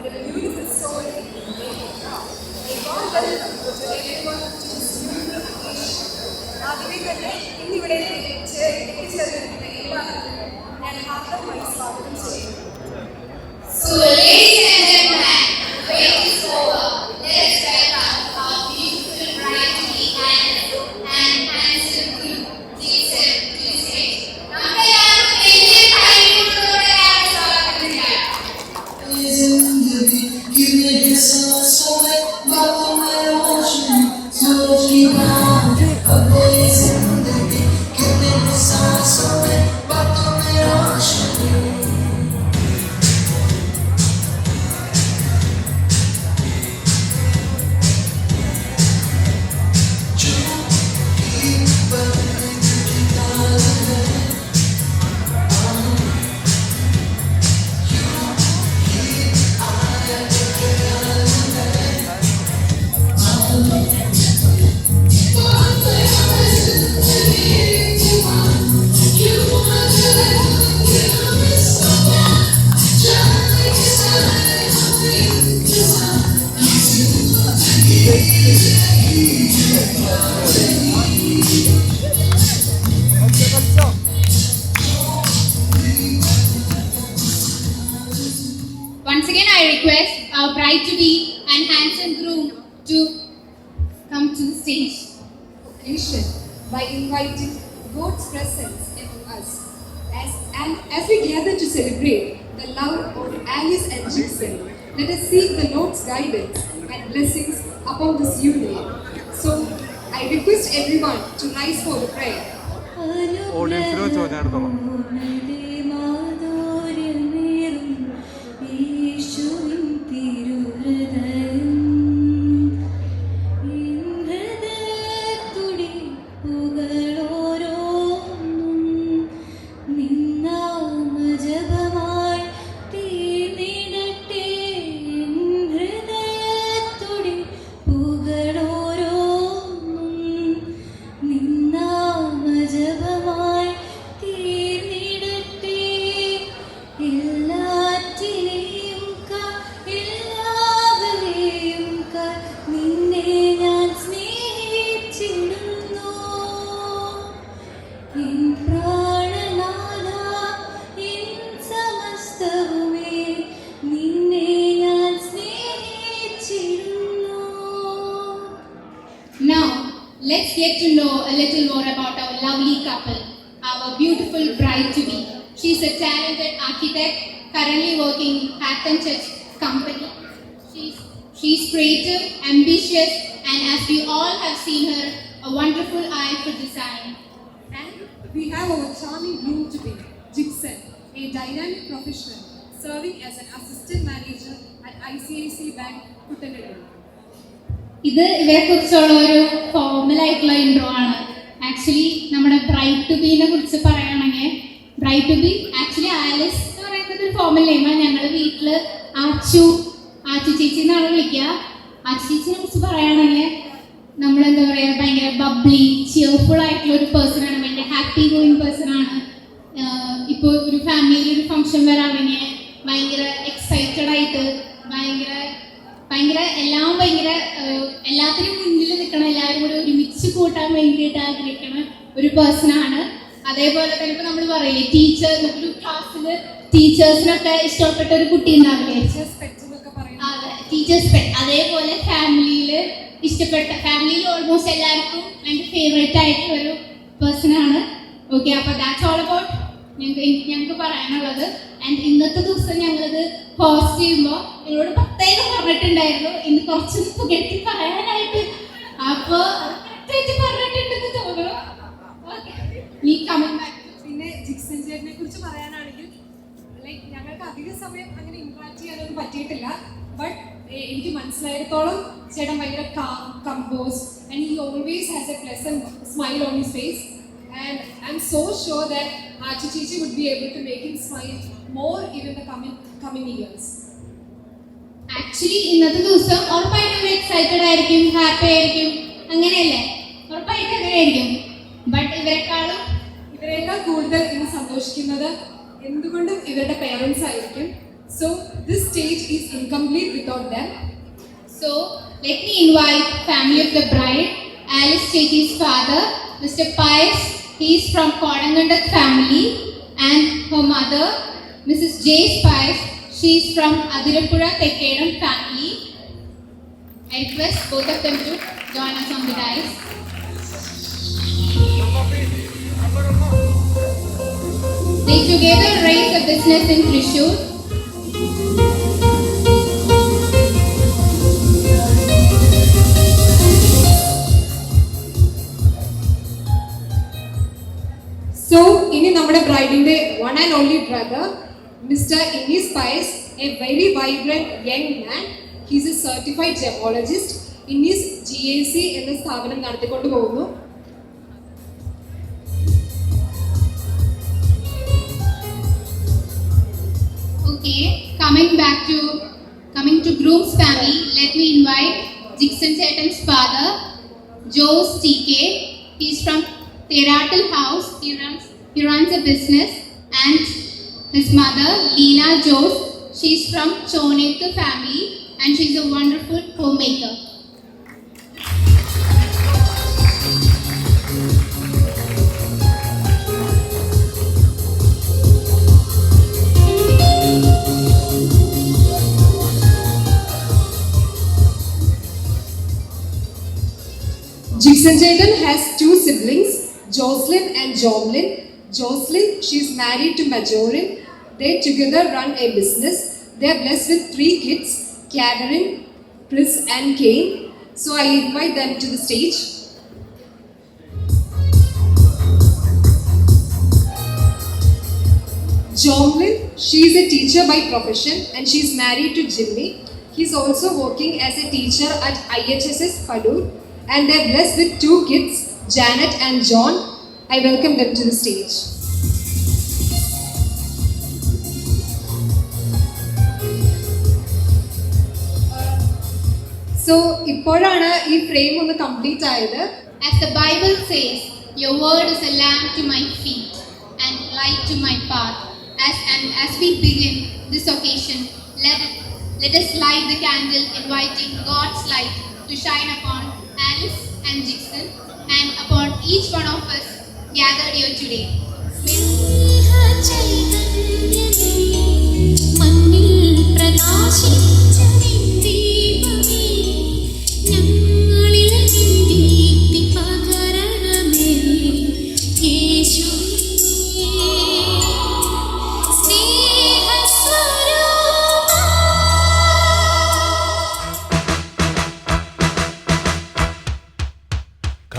but a beautiful soul in the making. A warm welcome to everyone to this beautiful occasion. ആദ്യമേ തന്നെ ഇന്നിവിടെ എത്തിച്ചേർന്നിരിക്കുന്ന എല്ലാവർക്കും ഞാൻ ഹാർദവമായി സ്വാഗതം ചെയ്യുന്നു. So ladies and gentlemen, wait is over. Let's welcome our beautiful bride to be and handsome groom, Jason, to the stage. നമുക്കെല്ലാവർക്കും വലിയ കൈയ്യടികളോടെ സ്വാഗതം ചെയ്യാം. You make it so wet, but on my ocean, slowly down, amazing the beat. You make it so wet, but on my ocean. Once again, I request our bride-to-be and handsome groom to come to the stage. Occasion by inviting God's presence among us. As we gather to celebrate the love of Alice and Jason, let us seek the Lord's guidance and blessings upon this union. So, I request everyone to rise for the prayer. Now, let's get to know a little more about our lovely couple, our beautiful bride-to-be. She's a talented architect, currently working in Hatton Church Company. She's creative, ambitious, and as we all have seen her, a wonderful eye for design. And we have our charming groom-to-be, Jason, a dynamic professional serving as an assistant manager at ICICI Bank, Kuttanadu. ഇത് ഇവരെ കുറിച്ചുള്ള ഒരു formal ആയിട്ടുള്ള intro ആണ്. Actually നമ്മുടെ bride to ബീനെ കുറിച്ച് പറയുകയാണെങ്കിൽ bride to be actually Alice എന്ന് പറയുന്നത് ഒരു ഫോർമൽ നെയിമാണ്. ഞങ്ങൾ വീട്ടിൽ ആച്ചു ചേച്ചി എന്നാണ് വിളിക്കുക. ആച്ചു ചേച്ചിനെ കുറിച്ച് പറയുകയാണെങ്കിൽ നമ്മളെന്താ പറയുക, ഭയങ്കര ബബ്ലി ചിയർഫുൾ ആയിട്ടുള്ള ഒരു പേഴ്സൺ ആണ്, ഭയങ്കര ഹാപ്പി ഗോയിങ് പേഴ്സൺ ആണ്. ഇപ്പോൾ ഒരു ഫാമിലിയിൽ ഒരു ഫംഗ്ഷൻ വരാണെങ്കിൽ ഭയങ്കര എക്സൈറ്റഡ് ആയിട്ട് ഭയങ്കര എല്ലാം എല്ലാത്തിനും മുന്നിൽ നിൽക്കണം, എല്ലാവരും കൂടെ ഒരുമിച്ച് കൂട്ടാൻ വേണ്ടിയിട്ട് ആഗ്രഹിക്കണ ഒരു പേഴ്സൺ ആണ്. അതേപോലെ തന്നെ ഇപ്പൊ നമ്മൾ പറയില്ലേ ഒരു ക്ലാസ്സിൽ ടീച്ചേഴ്സിനൊക്കെ ഇഷ്ടപ്പെട്ട ഒരു കുട്ടി ഉണ്ടാവില്ലേ, ടീച്ചേഴ്സ് പെറ്റ്. അതേപോലെ ഫാമിലിയിൽ ഓൾമോസ്റ്റ് എല്ലാവർക്കും ഭയങ്കര ഫേവറേറ്റ് ആയിട്ടുള്ള ഒരു പേഴ്സൺ ആണ്. ഓക്കെ, അപ്പൊ ദാറ്റ്സ് ഓൾ അബൌട്ട് ഞങ്ങൾക്ക് പറയാനുള്ളത്. ആൻഡ് ഇന്നത്തെ ദിവസം ഞങ്ങളിത് ഹോസ്റ്റ് ചെയ്യുമ്പോൾ നിങ്ങളോട് പ്രത്യേകം പറഞ്ഞിട്ടുണ്ടായിരുന്നു ഇന്ന് കുറച്ച് പുകഴ്ത്തി പറയാനായിട്ട്. അപ്പൊ പറഞ്ഞിട്ടുണ്ടെന്ന് തോന്നുന്നു. പിന്നെ ജിക്സൺ ചേട്ടനെ കുറിച്ച് പറയാനാണെങ്കിൽ ലൈക്ക് ഞങ്ങൾക്ക് അധിക സമയം അങ്ങനെ ഇന്ററാക്ട് ചെയ്യാനൊന്നും പറ്റിയിട്ടില്ല. ബട്ട് എനിക്ക് മനസ്സിലായിടത്തോളം ചേട്ടൻ ഭയങ്കര compose and he always has a pleasant smile on his face. And I'm so sure that Achu Chichi would be able to make him smile more even the coming years. Actually ഇന്നത്തെ ദിവസം ഉറപ്പായിട്ടും excited ആയിരിക്കും, happy ആയിരിക്കും, അങ്ങനെയല്ലേ? ഉറപ്പായിട്ടും അങ്ങനെയായിരിക്കും. But ഇവരെക്കാൾ കൂടുതൽ ഇന്ന് സന്തോഷിക്കുന്നത് എന്തുകൊണ്ടും ഇവരുടെ പേരൻസ് ആയിരിക്കും. So this stage is incomplete without them. So let me invite family of the bride, Alice Chechi's father, Mr. Pius. He is from Kodangandat family, and her mother, Mrs. J. Pius. She is from Adirapura Tekkedam family. I request both of them to join us on the dais. They together raise a business in Thrissur. So ini നമ്മുടെ ബ്രൈഡിന്റെ one and only brother, Mr. Innis Pius, a very vibrant young man. He is a certified gemologist. Innis GAC എന്ന സ്ഥാപനം നടത്തിക്കൊണ്ട് പോകുന്നു. Okay, coming to groom's family, let me invite Dixon Chetan's father, Jose TK. He is from Teratal House. He runs a business, and his mother, Leela Jose. She is from Chonethu family, and she is a wonderful homemaker. Jixon Chetan has two siblings, Jocelyn and Jomlin. Jocelyn, she is married to Majorin. They together run a business. They are blessed with 3 kids, Catherine, Pris and Kane. So I invite them to the stage. Jomlin, she is a teacher by profession and she is married to Jimmy. He is also working as a teacher at IHSS Padur. And they are blessed with 2 kids, Janet and John. I welcome them to the stage. So, ഇപ്പോഴാണ് ഈ frame ഒന്ന് complete ആയത്. As the Bible says, your word is a lamp to my feet and light to my path. As we begin this occasion, let us light the candle, inviting God's light to shine upon Alice and Dixon and upon each one of us gathered here today.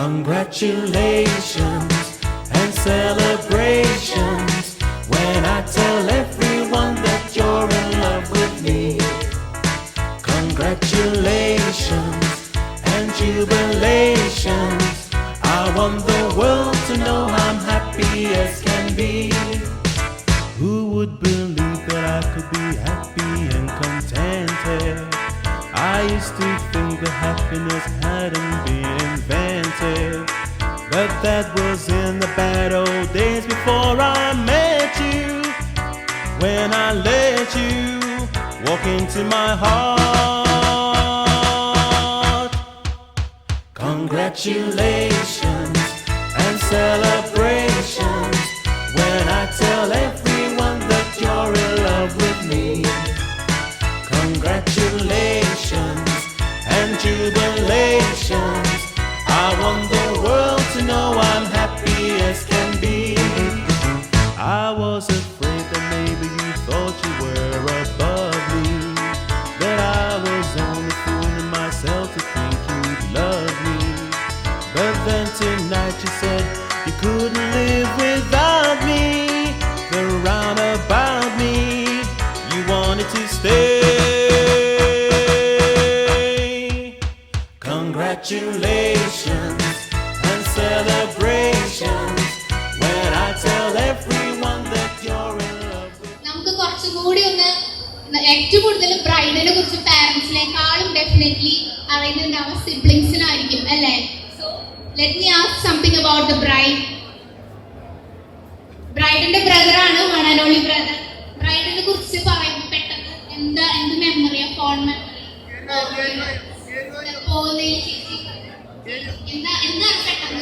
Congratulations and celebrations when I tell everyone that you're in love with me. Congratulations and jubilations. I want the world to know I'm happy as can be. Who would believe that I could be happy and contented? I used to think that happiness hadn't been invented, but that was in the bad old days before I met you. When I let you walk into my heart. Congratulations and celebrations when I tell everyone that you're in love with me. Congratulations and jubilations. I want the world to know I'm happy as can be. I was afraid that maybe you thought you were above me, that I was only fooling myself to think you'd love me. But then tonight you said you couldn't live without me. The roundabout me, you wanted to stay. Congratulations and celebrations when I tell everyone that you're in love with me. നമുക്ക് കുറച്ചുകൂടി ഒന്ന് ഏറ്റവും കൂടുതൽ ബ്രൈഡിനെ കുറിച്ച് പാരന്റ്സിനേക്കാളും definitely അറിയുന്നുണ്ടാവും സിബ്ലിങ്സിനായിരിക്കും അല്ലേ? So let me ask something about the bride. ബ്രൈഡിന്റെ ബ്രദറാണ് വൺ ആൻഡ് ഓൺലി ബ്രദർ. ബ്രൈഡിനെ കുറിച്ച് പറയുമ്പോൾ പെട്ടെന്ന് മെമ്മറി, ഫോൺ മെമ്മറി പോകുന്നതിന് ശേഷം എന്താണ് പെട്ടെന്ന്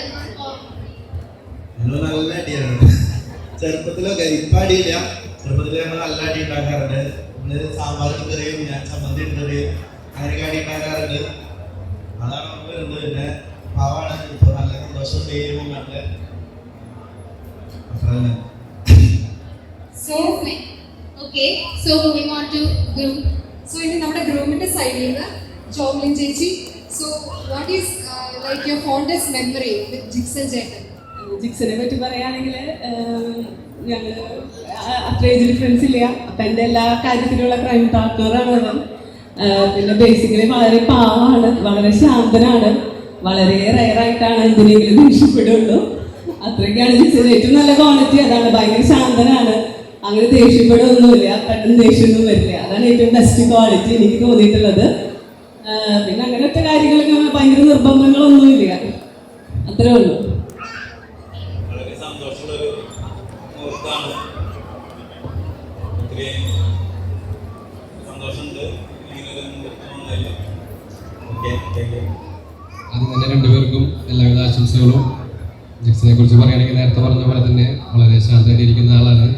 ഞങ്ങൾ നല്ല അടിയാണ് ചെറുപ്പത്തിലൊക്കെ. ഇപ്പം അടിയില്ല, ചെറുപ്പത്തിൽ ഞങ്ങൾ നല്ല അടി ഉണ്ടാക്കാറുണ്ട്. നമ്മള് സാമ്പാറിന് കറിയും ഞാൻ ചമ്മന്തി ഇട്ടറിയും അങ്ങനെയൊക്കെ അടി ഉണ്ടാക്കാറുണ്ട്. അതാണ് നമുക്ക് വരുന്നത്. പിന്നെ പാവാണ് ഇപ്പൊ നല്ല സന്തോഷം ചെയ്യുമ്പോൾ നല്ല അത്ര തന്നെ. So okay. So moving on to groom. So ഇനി നമ്മുടെ ഗ്രൂമിന്റെ സൈഡിൽ നിന്ന് ജോബ്ലിൻ ചേച്ചി. So what is like your fondest memory with Jixon ചേട്ടൻ? ജിക്സിനെ പറ്റി പറയുകയാണെങ്കിൽ ഞങ്ങൾ അത്ര ഏജ് ഡിഫറൻസ് ഇല്ല. അപ്പം എൻ്റെ എല്ലാ കാര്യത്തിലുള്ള ക്രൈം പാർട്ട്ണറാണ് അവൻ. പിന്നെ ബേസിക്കലി വളരെ പാവമാണ്, വളരെ ശാന്തനാണ്, വളരെ റെയറായിട്ടാണ് എന്തിനെങ്കിലും ദേഷ്യപ്പെടുള്ളൂ. അത്രയ്ക്കാണ് ജിക്സിൻ്റെ ഏറ്റവും നല്ല ക്വാളിറ്റി അതാണ്. ഭയങ്കര ശാന്തനാണ്, അങ്ങനെ ദേഷ്യപ്പെടുകയൊന്നുമില്ല, പെട്ടെന്ന് ദേഷ്യമൊന്നും വരില്ല. അതാണ് ഏറ്റവും ബെസ്റ്റ് ക്വാളിറ്റി എനിക്ക് തോന്നിയിട്ടുള്ളത്. പിന്നെ അങ്ങനത്തെ കാര്യങ്ങളൊക്കെ ഭയങ്കര നിർബന്ധങ്ങളൊന്നുമില്ല, അത്രേ ഉള്ളൂ. വളരെ സന്തോഷമുള്ളൊരു മുഹൂർത്തമാണ്. ഒത്തിരി സന്തോഷമുണ്ട് ഇങ്ങനൊരു മുഹൂർത്തം വന്നതിൽ. Okay, thank you. ആദ്യം തന്നെ രണ്ടുപേർക്കും എല്ലാവിധ ആശംസകളും. ജിക്സിനെ കുറിച്ച് പറയുകയാണെങ്കിൽ നേരത്തെ പറഞ്ഞ പോലെ തന്നെ വളരെ ശാന്തമായിട്ടിരിക്കുന്ന ആളാണ്.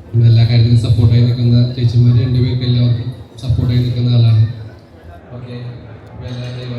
പിന്നെ എല്ലാ കാര്യത്തിലും സപ്പോർട്ടായി നിൽക്കുന്ന ടീച്ചർമാർ രണ്ടുപേർക്ക് എല്ലാവർക്കും സപ്പോർട്ടായി നിൽക്കുന്ന ആളാണ്. ഓക്കെ, എല്ലാവരുടെയും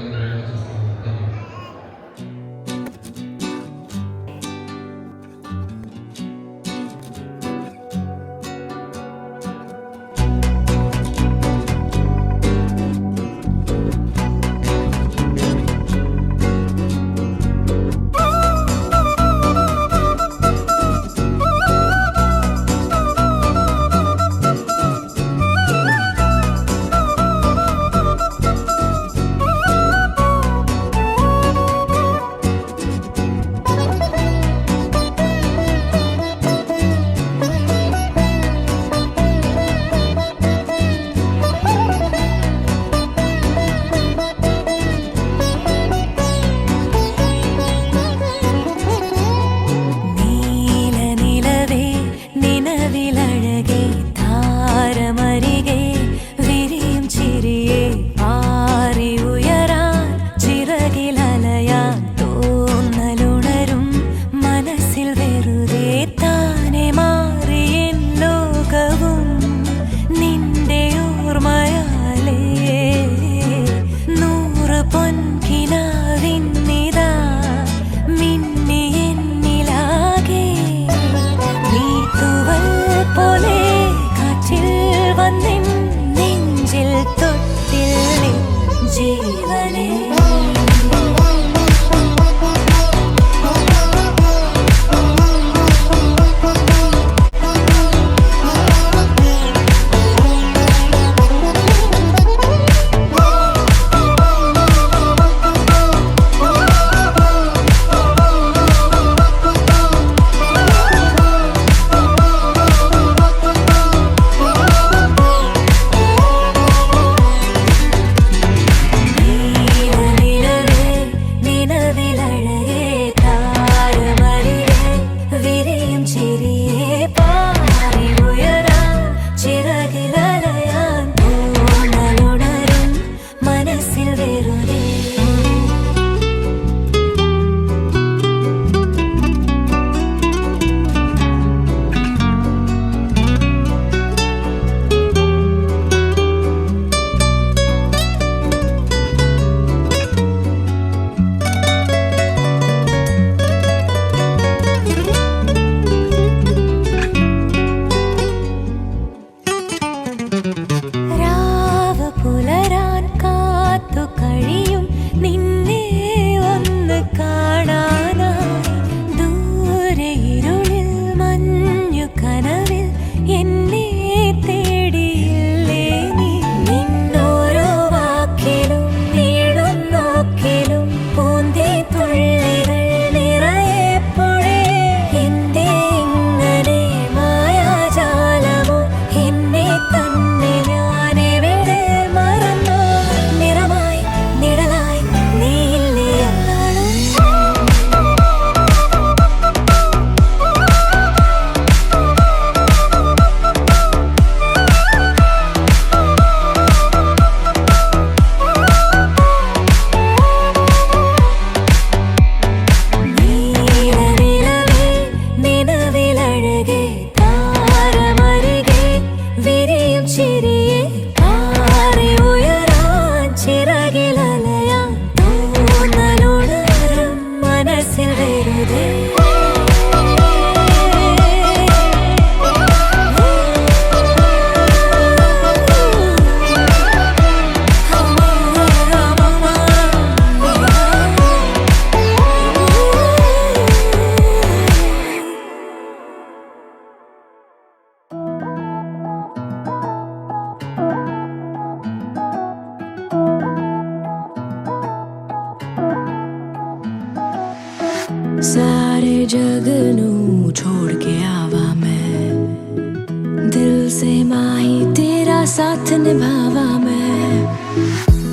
निभावा मैं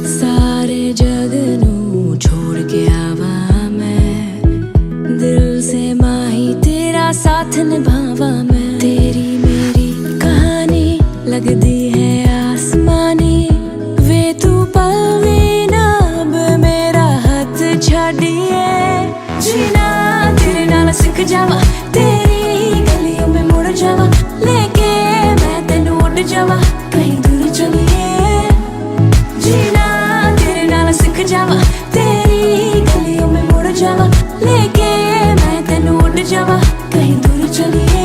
सारे जग नू छोड़ के आवा मैं दिल से माही तेरा साथ निभावा मैं तेरी मेरी कहानी लगदी है आसमानी वे तू पल भी ना अब मेरा हाथ छाड़िए जीना तेरे नाल सिख जावा तेरी गलियों में मुड़ जावा लेके मैं तेनू उड़ जावा कहीं दूर चलिए जीना तेरे नाल सिख जावा तेरी गलियों में मुड़ जावा लेके मैं तेनू उड़ जावा कहीं दूर चलिए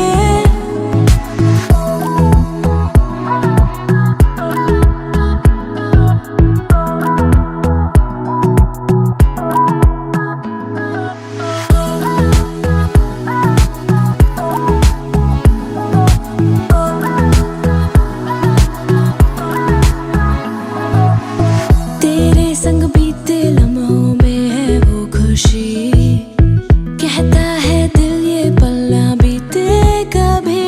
तेरे संग बीते लम्हों में है वो खुशी कहता है दिल ये पल ना बीते कभी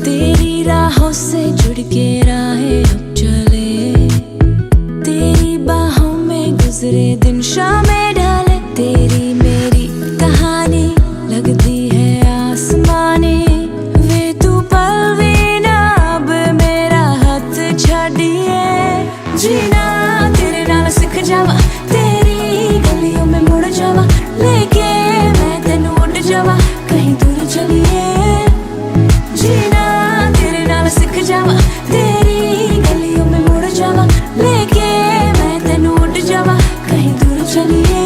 तेरी राहों से जुड़ के राहें अब चले तेरी बाहों में गुजरे दिन शामें ढले तेरी मेरी कहानी लगती है आसमानी वे तू पल भी ना अब मेरा हाथ छाड़िए जीना तेरे नाल सिख जावा तेरी गलियों में मुड़ जावा लेके मैं तेनू उड़ जावा कहीं दूर चलिए जीना तेरे नाल सिख जावा तेरी गलियों में मुड़ जावा लेके मैं तेनू उड़ जावा कहीं दूर चलिए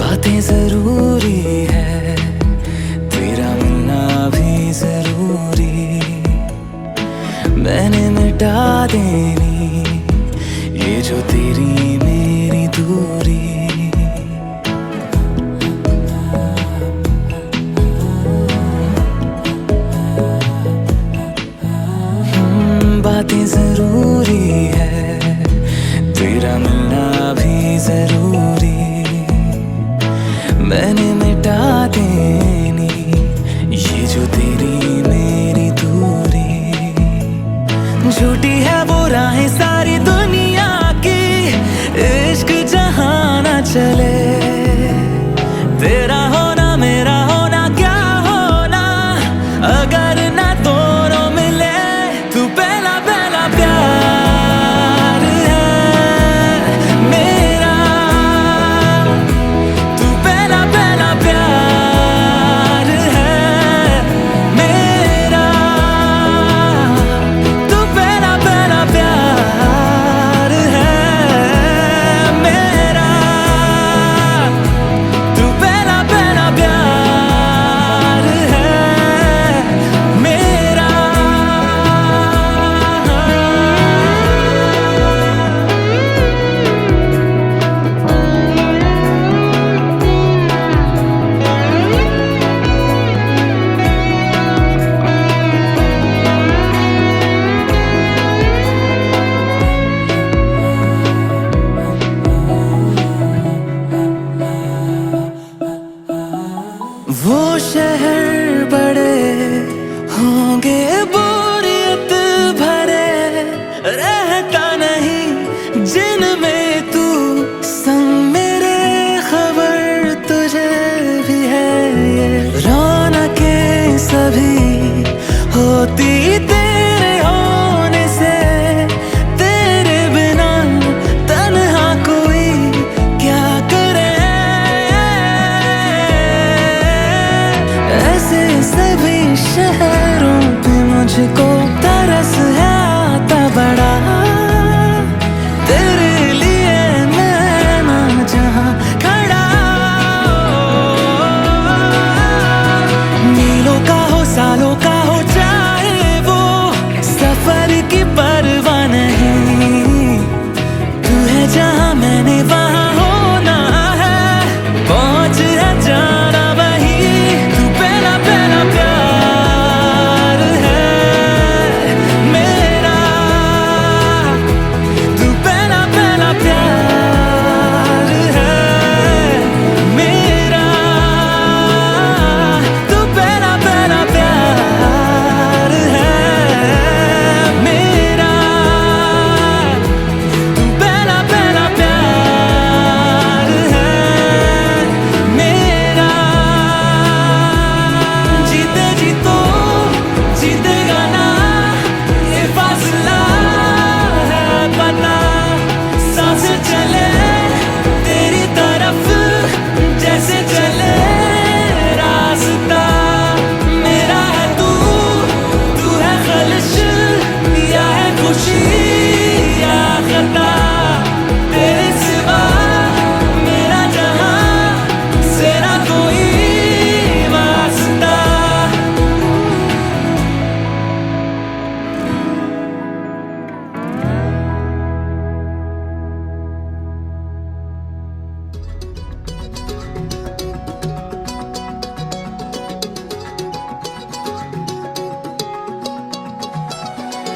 बातें जरूरी है तेरा मिलना भी जरूरी मैंने मिटा देनी ये जो तेरी मेरी दूरी बातें जरूरी है तेरा मिलना भी जरूरी मैंने मिटा देनी ये जो तेरी मेरी दूरी झूठी है वो राहें सारी दुनिया की इश्क जहाँ ना चले तेरा होना मेरा होना क्या होना अगर ना दोनों मिले तू पहला पहला प्यार है मेरा तू पहला पहला प्यार है मेरा तू पहला पहला प्यार है मेरा तू पहला पहला प्यार है मेरा वो शहर बड़े होंगे बोरियत भरे रहता नहीं जिनमें तू संग मेरे खबर तुझे भी है ये रौनकें सभी होती तेरे होने से तेरे बिना तन्हा कोई क्या करे शहरों पे मुझको तरस है आता बड़ा, तेरे लिए मैं ना जहाँ खड़ा। मीलों का हो सालों का हो चाहे वो सफर की परवाह नहीं, तू है जहाँ मैंने वहाँ होना है, पहुँच है जाना वही। तू पहला पहला प्यार है मेरा, तू पहला पहला प्यार है मेरा, तू पहला पहला प्यार है मेरा, तू पहला पहला प्यार है मेरा। जीते जी तो जीतेगा ना ये फासला है पता, सांस चले तेरी तरफ जैसे चले रास्ता। मेरा है तू, तू है खलिश या है खुशी या खता, तेरे सिवा मेरा जहां से ना कोई वास्ता।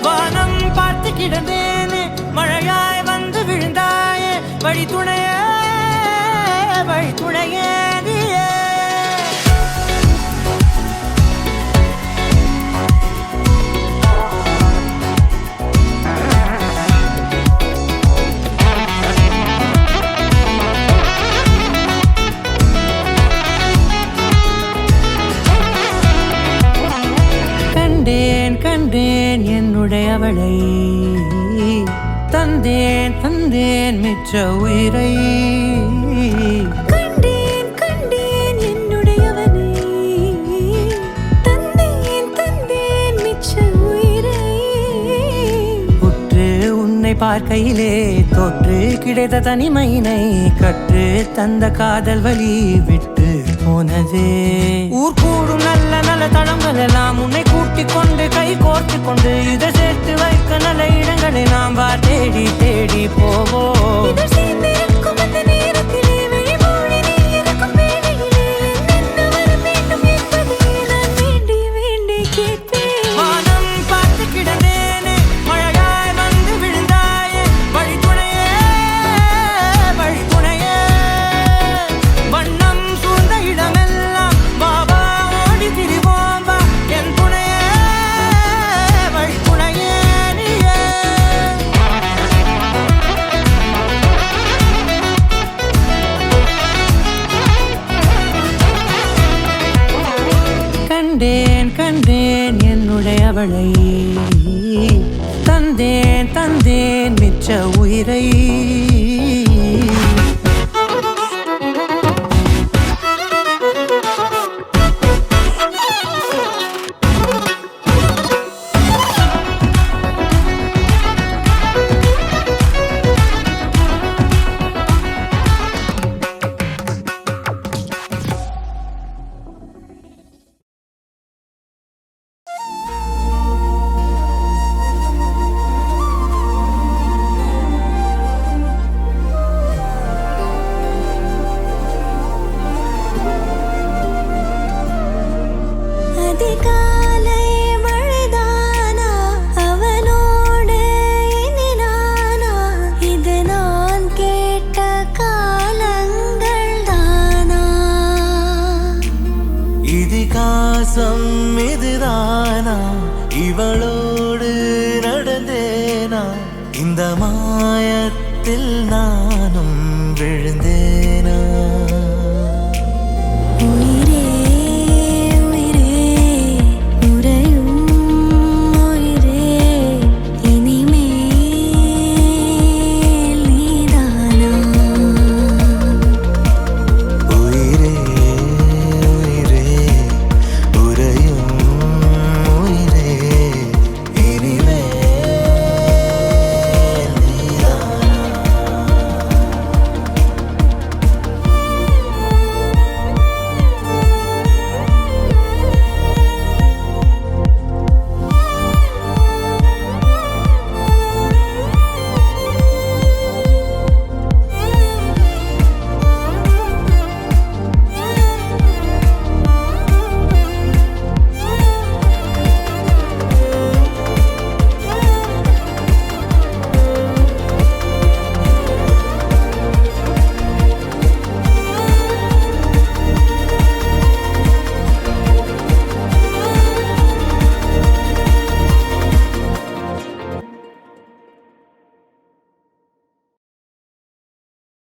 வானம் பார்த்து கிடந்தேனே, மழையாய் வந்து விழுந்தாயே, வழி துணையே நீயே. கண்டேன் கண்டேன் என்னுடையவளை, தந்தேன் தந்தேன் மிச்ச உயிரை. கண்டேன் கண்டேன் என்னுடையவனை, தந்தேன் தந்தேன் மிச்ச உயிரை. உற்று உன்னை பார்க்கையிலே தொற்று கிடைத்த தனிமையினை, கற்று தந்த காதல் வழி விட்டு போனதே. ஊர் கூடும் நல்ல நல்ல தளங்கள் எல்லாம் உன்னை கூட்டிக் கொண்டு கை கோர்த்து கொண்டு இதை சேர்த்து வைக்க நல்ல இடங்களை நாம் வா தேடி தேடி போவோம். வானம் பார்த்து கிடந்தேனே, மழையாய் வந்து விழுந்தாயே, வழி துணையே வழி துணையே. வண்ணம் சூழ்ந்த இடமெல்லாம் வா வா ஓடி திரிவோம் வா, என் துணையே வழி துணையே நீயே. கண்டேன் கண்டேன் என்னுடையவளை, தந்தேன் தந்தேன் மிச்ச உயிரை. இவளோடு நடந்தேனா, இந்த மாயத்தில் நானும் விழுந்தேன்.